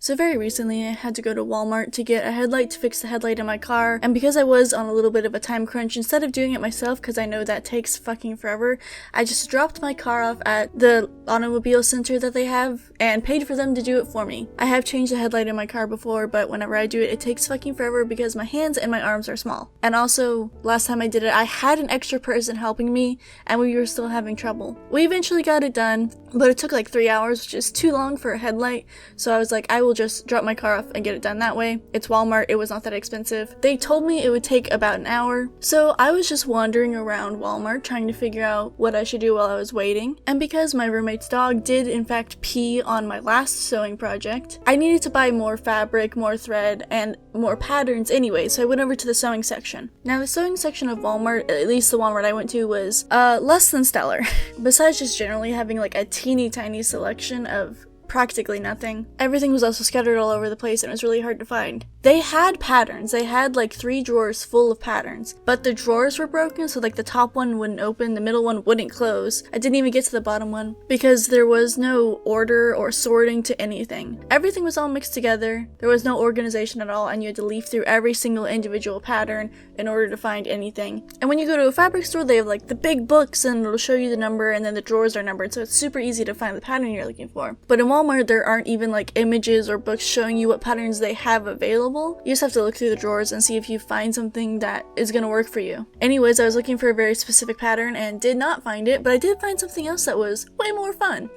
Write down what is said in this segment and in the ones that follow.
So very recently I had to go to Walmart to get a headlight to fix the headlight in my car, and because I was on a little bit of a time crunch, instead of doing it myself because I know that takes fucking forever, I just dropped my car off at the automobile center that they have and paid for them to do it for me. I have changed the headlight in my car before, but whenever I do it, it takes fucking forever because my hands and my arms are small. And also, last time I did it, I had an extra person helping me and we were still having trouble. We eventually got it done, but it took like 3 hours, which is too long for a headlight, so I was like, I will just drop my car off and get it done that way. It's Walmart, it was not that expensive. They told me it would take about an hour, so I was just wandering around Walmart trying to figure out what I should do while I was waiting. And because my roommate's dog did in fact pee on my last sewing project, I needed to buy more fabric, more thread, and more patterns anyway, so I went over to the sewing section. Now the sewing section of Walmart, at least the Walmart I went to, was less than stellar. Besides just generally having like a teeny tiny selection of practically nothing, everything was also scattered all over the place and it was really hard to find. They had patterns. They had like 3 drawers full of patterns, but the drawers were broken, so like the top one wouldn't open, the middle one wouldn't close. I didn't even get to the bottom one because there was no order or sorting to anything. Everything was all mixed together. There was no organization at all, and you had to leaf through every single individual pattern in order to find anything. And when you go to a fabric store, they have like the big books and it'll show you the number, and then the drawers are numbered, so it's super easy to find the pattern you're looking for. But in Walmart, there aren't even like images or books showing you what patterns they have available. You just have to look through the drawers and see if you find something that is gonna work for you. Anyways, I was looking for a very specific pattern and did not find it, but I did find something else that was way more fun.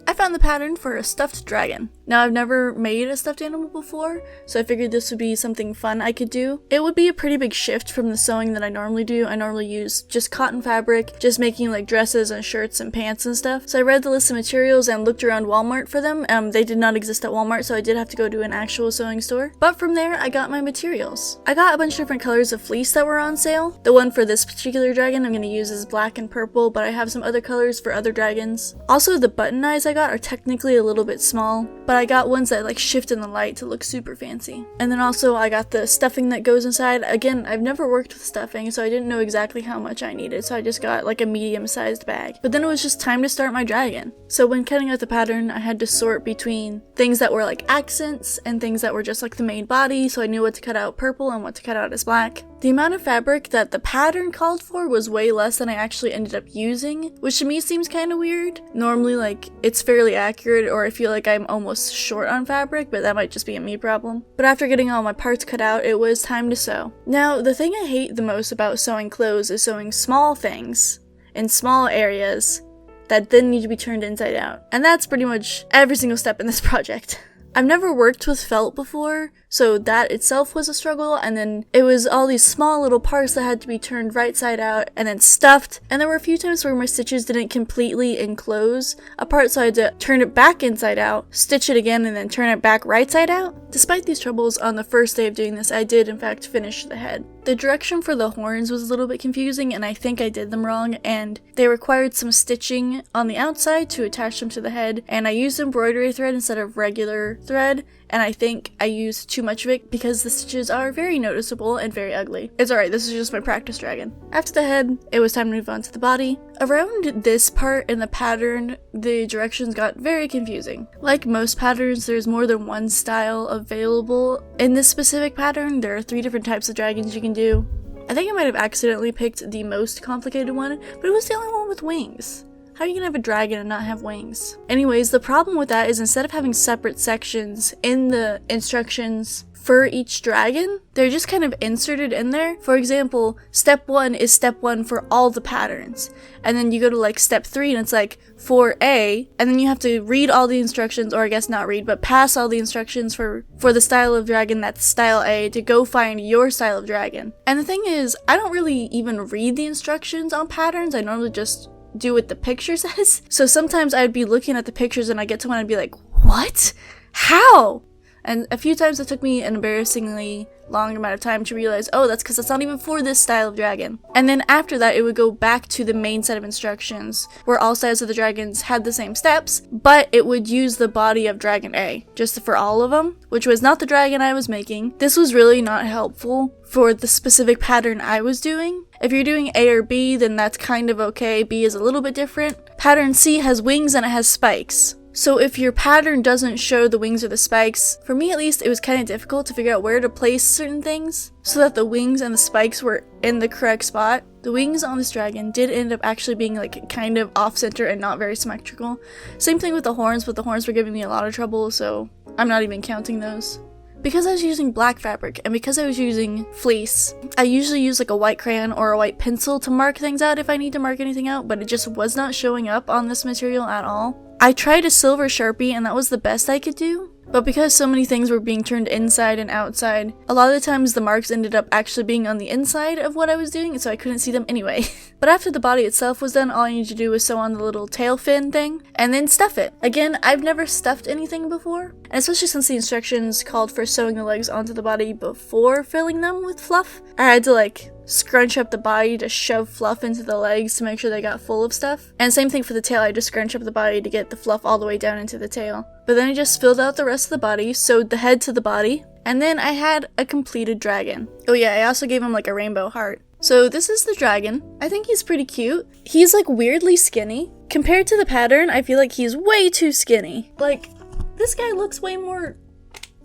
I found the pattern for a stuffed dragon. Now, I've never made a stuffed animal before, so I figured this would be something fun I could do. It would be a pretty big shift from the sewing that I normally do. I normally use just cotton fabric, just making like dresses and shirts and pants and stuff. So I read the list of materials and looked around Walmart for them. They did not exist at Walmart, so I did have to go to an actual sewing store. But from there, I got my materials. I got a bunch of different colors of fleece that were on sale. The one for this particular dragon I'm going to use is black and purple, but I have some other colors for other dragons. Also, the button eyes I got are technically a little bit small, but I got ones that like shift in the light to look super fancy. And then also I got the stuffing that goes inside. Again, I've never worked with stuffing, so I didn't know exactly how much I needed, so I just got like a medium-sized bag. But then it was just time to start my dragon. So when cutting out the pattern, I had to sort between things that were like accents and things that were just like the main body, so I knew what to cut out purple and what to cut out as black. The amount of fabric that the pattern called for was way less than I actually ended up using, which to me seems kind of weird. Normally, like, it's fairly accurate, or I feel like I'm almost short on fabric, but that might just be a me problem. But after getting all my parts cut out, it was time to sew. Now, the thing I hate the most about sewing clothes is sewing small things in small areas that then need to be turned inside out. And that's pretty much every single step in this project. I've never worked with felt before, so that itself was a struggle, and then it was all these small little parts that had to be turned right side out and then stuffed, and there were a few times where my stitches didn't completely enclose a part, so I had to turn it back inside out, stitch it again, and then turn it back right side out. Despite these troubles, on the first day of doing this, I did in fact finish the head. The direction for the horns was a little bit confusing, and I think I did them wrong, and they required some stitching on the outside to attach them to the head, and I used embroidery thread instead of regular thread, and I think I used too much of it because the stitches are very noticeable and very ugly. It's alright, this is just my practice dragon. After the head, it was time to move on to the body. Around this part in the pattern, the directions got very confusing. Like most patterns, there's more than one style available. In this specific pattern, there are 3 different types of dragons you can do. I think I might have accidentally picked the most complicated one, but it was the only one with wings. How are you gonna have a dragon and not have wings? Anyways, the problem with that is instead of having separate sections in the instructions for each dragon, they're just kind of inserted in there. For example, step 1 is step 1 for all the patterns. And then you go to like step 3 and it's like for A, and then you have to read all the instructions, or I guess not read, but pass all the instructions for the style of dragon that's style A to go find your style of dragon. And the thing is, I don't really even read the instructions on patterns. I normally just do what the picture says. So sometimes I'd be looking at the pictures and I get to one and I'd be like, what? How? And a few times it took me an embarrassingly long amount of time to realize, oh, that's because it's not even for this style of dragon. And then after that, it would go back to the main set of instructions where all styles of the dragons had the same steps, but it would use the body of Dragon A, just for all of them, which was not the dragon I was making. This was really not helpful for the specific pattern I was doing. If you're doing A or B, then that's kind of okay. B is a little bit different. Pattern C has wings and it has spikes. So if your pattern doesn't show the wings or the spikes, for me at least, it was kind of difficult to figure out where to place certain things so that the wings and the spikes were in the correct spot. The wings on this dragon did end up actually being like kind of off-center and not very symmetrical. Same thing with the horns, but the horns were giving me a lot of trouble, so I'm not even counting those. Because I was using black fabric and because I was using fleece, I usually use like a white crayon or a white pencil to mark things out if I need to mark anything out, but it just was not showing up on this material at all. I tried a silver Sharpie and that was the best I could do, but because so many things were being turned inside and outside, a lot of the times the marks ended up actually being on the inside of what I was doing, so I couldn't see them anyway. But after the body itself was done, all I needed to do was sew on the little tail fin thing, and then stuff it. Again, I've never stuffed anything before, and especially since the instructions called for sewing the legs onto the body before filling them with fluff, I had to like scrunch up the body to shove fluff into the legs to make sure they got full of stuff. And same thing for the tail, I just scrunch up the body to get the fluff all the way down into the tail. But then I just filled out the rest of the body, sewed the head to the body, and then I had a completed dragon. Oh yeah, I also gave him like a rainbow heart. So this is the dragon. I think he's pretty cute. He's like weirdly skinny. Compared to the pattern, I feel like he's way too skinny. Like, this guy looks way more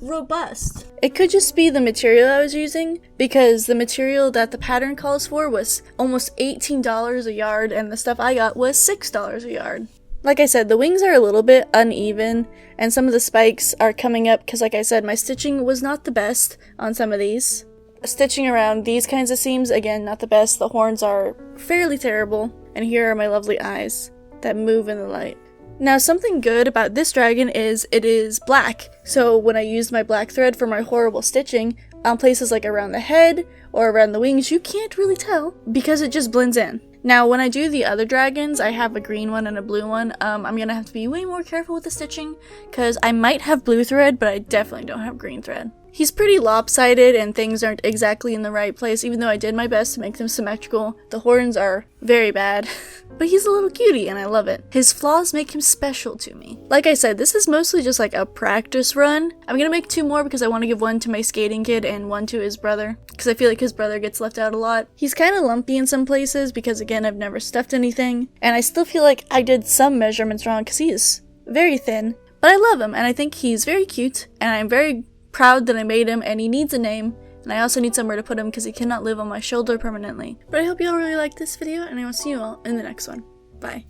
robust. It could just be the material I was using, because the material that the pattern calls for was almost $18 a yard and the stuff I got was $6 a yard. Like I said, the wings are a little bit uneven and some of the spikes are coming up because, like I said, my stitching was not the best on some of these. Stitching around these kinds of seams, again, not the best. The horns are fairly terrible. And here are my lovely eyes that move in the light. Now, something good about this dragon is it is black, so when I use my black thread for my horrible stitching on places like around the head or around the wings, you can't really tell because it just blends in. Now, when I do the other dragons, I have a green one and a blue one. I'm gonna have to be way more careful with the stitching because I might have blue thread, but I definitely don't have green thread. He's pretty lopsided and things aren't exactly in the right place, even though I did my best to make them symmetrical. The horns are very bad, but he's a little cutie and I love it. His flaws make him special to me. Like I said, this is mostly just like a practice run. I'm gonna make 2 more because I want to give one to my skating kid and one to his brother, because I feel like his brother gets left out a lot. He's kind of lumpy in some places because, again, I've never stuffed anything, and I still feel like I did some measurements wrong because he is very thin, but I love him and I think he's very cute and I'm very proud that I made him, and he needs a name, and I also need somewhere to put him because he cannot live on my shoulder permanently. But I hope you all really liked this video, and I will see you all in the next one. Bye.